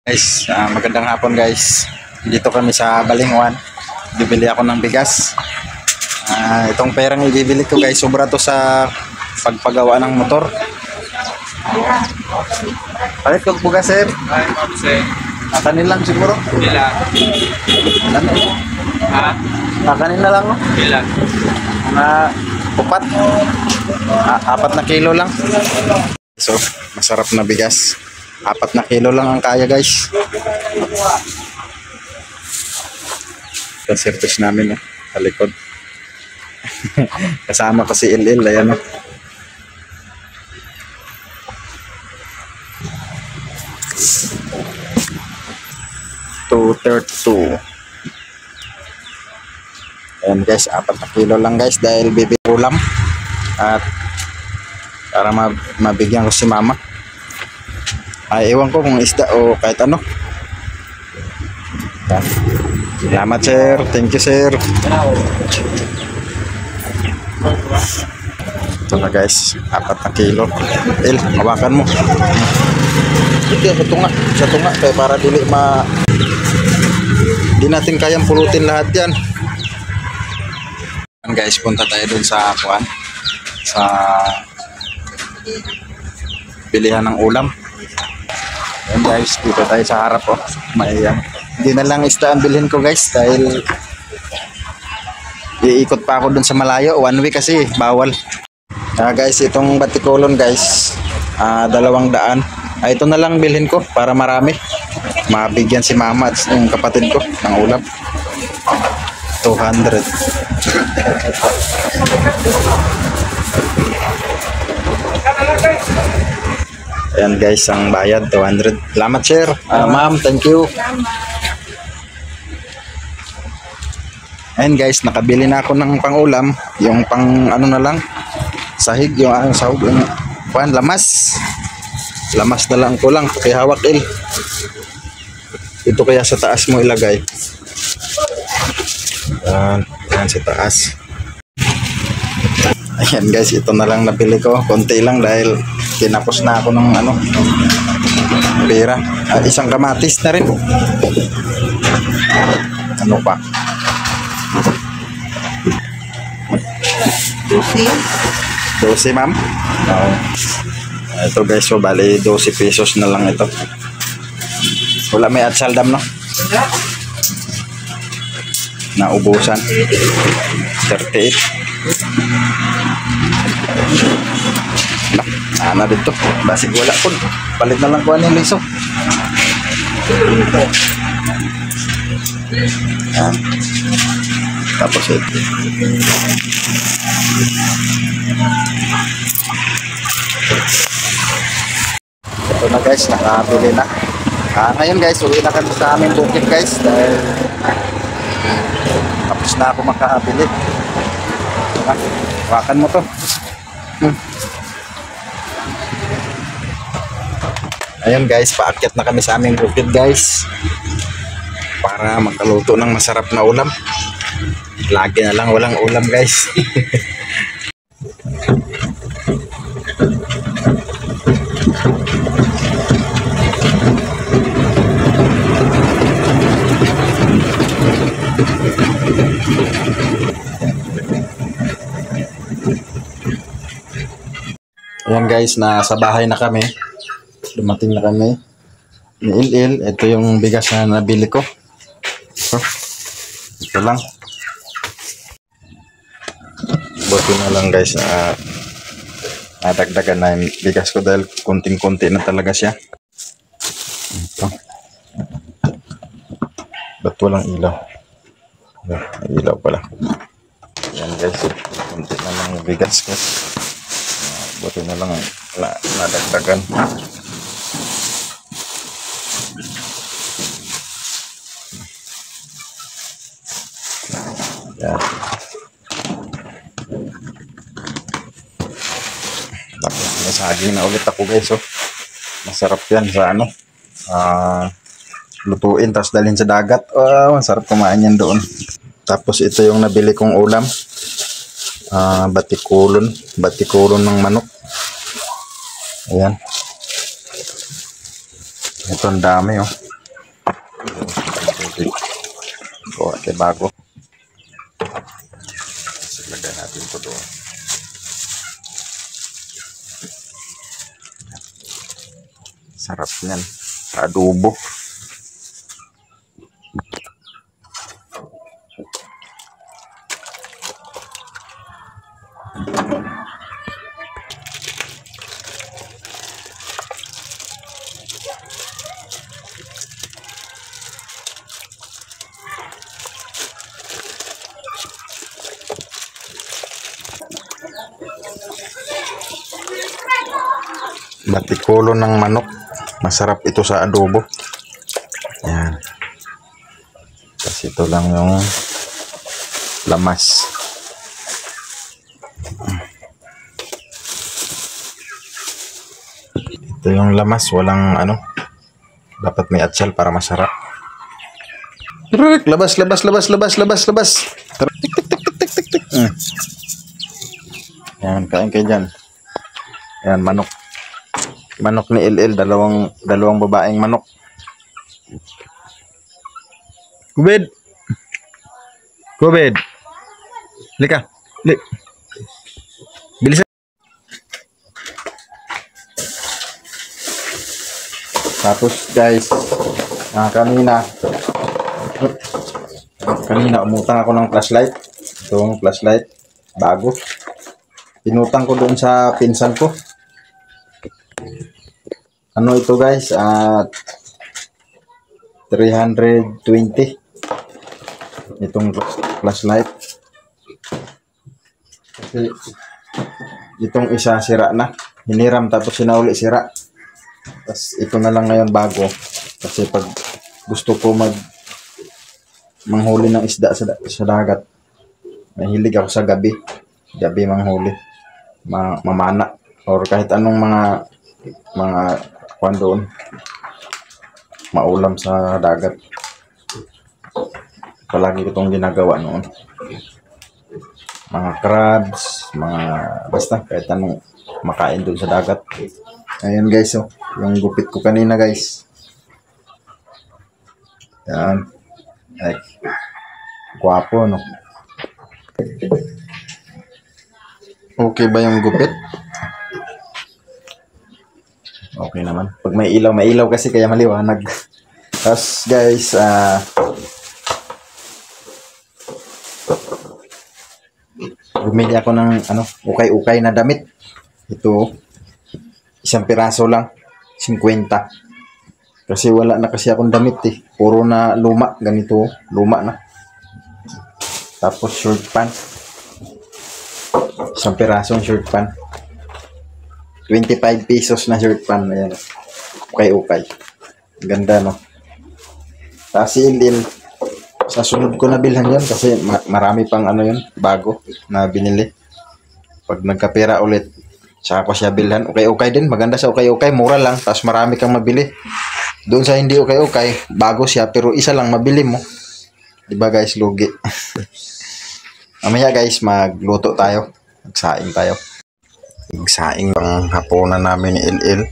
Guys, magandang hapon guys. Dito kami sa Balingwan. Bibili ako ng bigas. Itong perang ibibili ko guys, sobra to sa pagpagawa ng motor. Palit ko bugas sir. Kanin lang siguro. Ilan? Ano? Ha? Kanin na lang. No? Ilan? Mga upat. 4 na kilo lang. So, masarap na bigas. 4 na kilo lang ang kaya guys. Ito service namin sa likod. Kasama pa si Il. Ayan o. 232. Ayan guys, 4 na kilo lang guys dahil bibili ulam. At para mabigyan ko si mama. Ewan ko kung isda o kahit ano. Salamat sir. Thank you sir. Ito na guys, 4 na kilo. Il, hawakan mo. Ito sa tunga kaya para di natin kayang pulutin lahat yan. Guys, punta tayo dun sa kuan, sa bilihan ng ulam. Ayan guys, dito tayo sa harap Mayan. Hindi na lang isda ang bilhin ko guys dahil iikot pa ako dun sa malayo. 1 week kasi bawal. Guys, itong batikulon guys, 200. Ito na lang bilhin ko para marami. Mabigyan si mama at yung kapatid ko ng ulam. 200. Ayan guys, ang bayad 200. Salamat sir. Ma'am, thank you. Ayan guys, nakabili na ako ng pangulam. Yung pang ano na lang, sahig, yung sahog, yung lamas. Lamas na lang kulang. Kaya hawak Il. Ito kaya sa taas mo ilagay. Ayan sa taas. Ayan guys, ito na lang nabili ko. Konti lang dahil tinapos na ako ng pera. Isang kamatis na rin. Ano pa? 12 ma'am. Ito guys, so bali 12 pesos na lang ito. Wala may atsaldam no? Naubusan. 38. Na dito. Basig wala po. Palit na lang ko yung liso. Yan. Tapos ito. Ito na guys, nakabili na. Ngayon guys, uwi na kami sa aming bukid guys dahil tapos na ako makakabili. Hawakan mo to. Ayun guys, paakyat na kami sa aming bukid guys para makaluto ng masarap na ulam. Lagi na lang walang ulam guys. Ayan guys, nasa bahay na kami. Dumating na kami ni Il. Ito yung bigas na nabili ko. Ito lang. Buti na lang guys na nadagdagan na yung bigas ko dahil kunting-kunti na talaga siya. Ito. Ba't walang ilaw? May ilaw pala. Ayan guys, kunti na lang yung bigas ko. Buti na lang nadagdagan. Yan. Tapos nasaging na ulit ako guys. Masarap yan sa lutuin tapos dalhin sa dagat. Masarap kumain yan doon. Tapos ito yung nabili kong ulam. Batikulon ng manok. Ayan. Ito ang dami kuha kay bago. Lagay natin ito doon. Sarap niyan sa adobo. Batikulo ng manok. Masarap ito sa adobo. Yan. Tapos ito lang yung lamas. Ito yung lamas. Walang ano. Dapat may atsal para masarap. Labas, labas, labas, labas, labas, labas. Tik, tik, tik, tik, tik, tik, tik. Yan, kain kayo dyan. Yan, manok. Manok ni LL, dalawang babaeng manok. Kubed. Kubed. Lika. Lik. Bilisan. Tapos guys, kanina umutang ako ng flashlight. Itong flashlight bago. Pinutang ko doon sa pinsan ko. Ano ito guys, 320 itong flashlight. Kasi itong isa sira na, hiniram tapos sinauli sira. Tapos ito na lang ngayon bago. Kasi pag gusto ko manghuli ng isda sa dagat, mahilig ako sa gabi manghuli, mamana or kahit anong mga kwan doon, maulam sa dagat. Palagi ko itong ginagawa noon. Mga crabs, basta kahit anong makain doon sa dagat. Ayan guys, oh, yung gupit ko kanina guys. Yan. Ay, guwapo, no? Okay ba yung gupit? Okay naman. Pag may ilaw kasi kaya maliwanag. Tapos guys, bumili ako ng ukay-ukay na damit. Ito, isang piraso lang, 50. Kasi wala na kasi akong damit eh. Puro na luma, ganito, luma na. Tapos short pants. Isang pirasong short pants. 25 pesos na shirt pan. Ayan. Ukay-ukay. Ganda, no? Tapos si Ilil, sa sunod ko na bilhan yan kasi marami pang yun, bago na binili. Pag nagkapera ulit, saka ko siya bilhan. Ukay-ukay din. Maganda sa ukay-ukay. Mura lang. Tapos marami kang mabili. Doon sa hindi ukay-ukay, bago siya pero isa lang mabili mo. Diba guys, lugi. Mamaya guys, magluto tayo. Magsaing tayo. Magsaing pang hapunan namin ni LL.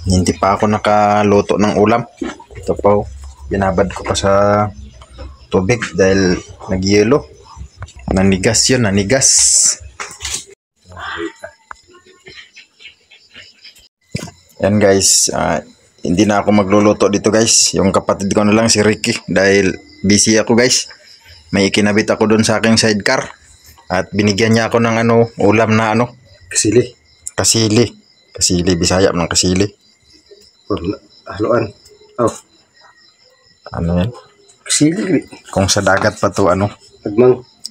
Hindi pa ako nakaluto ng ulam. Ito pa, binabad ko pa sa tubig dahil nagyelo. Nanigas yun, nanigas. Yan guys, hindi na ako magluluto dito guys. Yung kapatid ko na lang si Ricky dahil busy ako guys. May ikinabit ako doon sa aking sidecar. At binigyan niya ako ng ulam na kasili. Kasili, Bisaya ng kasili. Haluan. Oh. Ano yan? Kasili. Kung sa dagat pa to Agmang.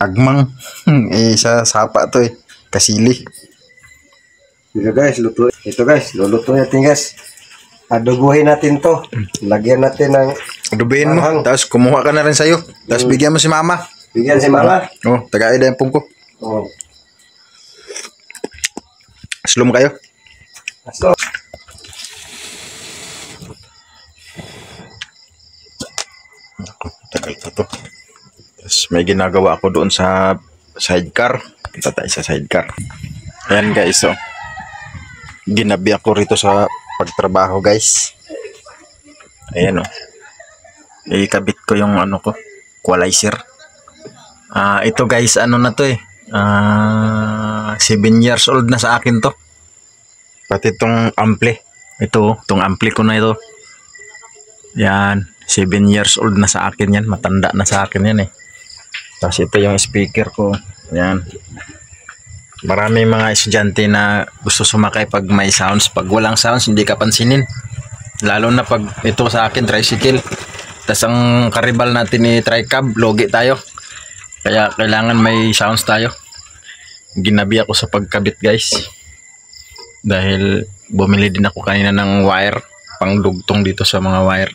Agmang. Sa sapa to eh. Kasili. Ito guys, luto. Ito guys, luluto natin guys. Adobuhin natin to. Lagyan natin ng adobuhin mo. Tapos kumuha ka na rin sa'yo. Tapos bigyan mo si mama. Bigyan si mama. Oh, taga-ida yung pungko. Oh. Slum kayo. So, tagal pa to. Tapos may ginagawa ako doon sa sidecar. Punta tayo sa sidecar. Ayan guys, oh. Ginabi ako rito sa pagtrabaho guys. Ayan, oh. ikabit ko yung ano ko, equalizer. Ito guys, ano na to 7 years old na sa akin to. Pati itong ampli. Itong ampli ko na ito. Yan, 7 years old na sa akin yan. Matanda na sa akin yan Tapos ito yung speaker ko. Yan. Maraming mga estudyante na gusto sumakay pag may sounds. Pag walang sounds, hindi ka pansinin. Lalo na pag ito sa akin, tricycle. Tapos ang karibal natin ni Tricab, logi tayo. Kaya kailangan may sounds tayo. Ginabi ako sa pagkabit guys. Dahil bumili din ako kanina ng wire. Pangdugtong dito sa mga wire.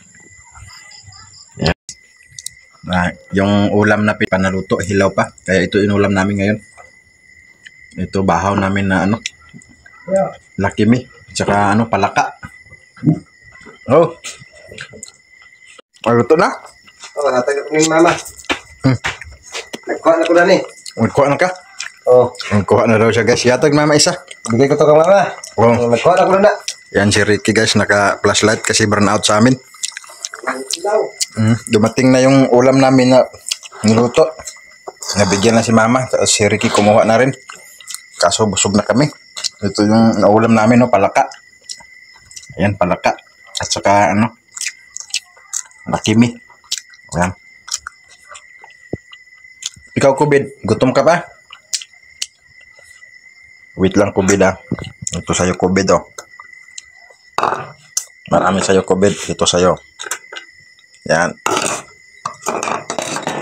Yan. Yung ulam na panaluto, hilaw pa. Kaya ito inulam namin ngayon. Ito bahaw namin na lakimi. Tsaka palaka. Oh. Luto na? Natagap ni mama. Nagkuha na ko na ni. Magkuha na ka? Magkuha na daw siya guys. Yatag mama isa. Bigay ko to kang mama. Nagkuha na ko na. Yan si Ricky guys, naka-flashlight kasi burn out sa amin. Dumating na yung ulam namin na niluto. Nabigyan na si mama. Tapos si Ricky kumuha na rin. Kaso busog na kami. Ito yung ulam namin, palaka. Ayan, palaka. At saka nakimi. Ayan. Ikaw, Kubid, gutom ka pa? Wait lang, Kubid Ito sa'yo, Kubid Marami sa'yo, Kubid. Ito sa'yo. Yan.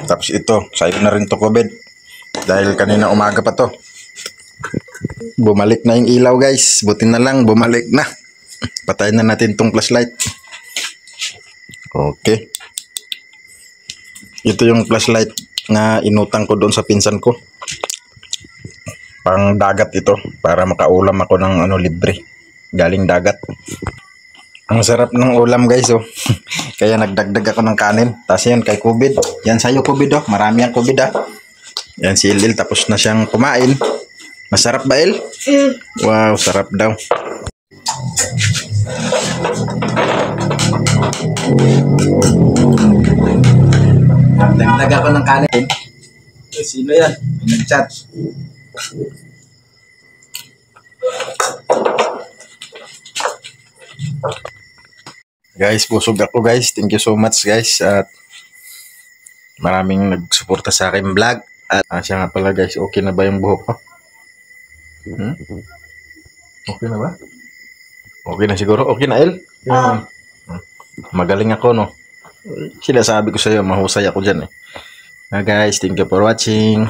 Tapos ito, sa'yo na rin to, Kubid. Dahil kanina umaga pa to. Bumalik na yung ilaw, guys. Buti na lang, bumalik na. Patayin na natin tong flashlight. Okay. Ito yung flashlight na inutang ko doon sa pinsan ko. Pang dagat ito. Para makaulam ako ng libre. Galing dagat. Ang sarap ng ulam guys Kaya nagdagdag ako ng kanin. Tapos yan kay Kubid. Yan sa'yo Kubid Marami ang Kubid Yan si Il tapos na siyang kumain. Masarap ba Il? Wow, sarap daw. Nagdagdag ako ng kanin. Sino yan? Nag-chat. Guys, busog ako guys. Thank you so much guys. At maraming nagsuporta sa akin vlog. At siya nga pala guys, okay na ba yung buhok ko? Okay na ba? Okay na siguro. Okay na El? Magaling ako Sinasabi ko sa iyo, mahusay ako dyan guys, thank you for watching.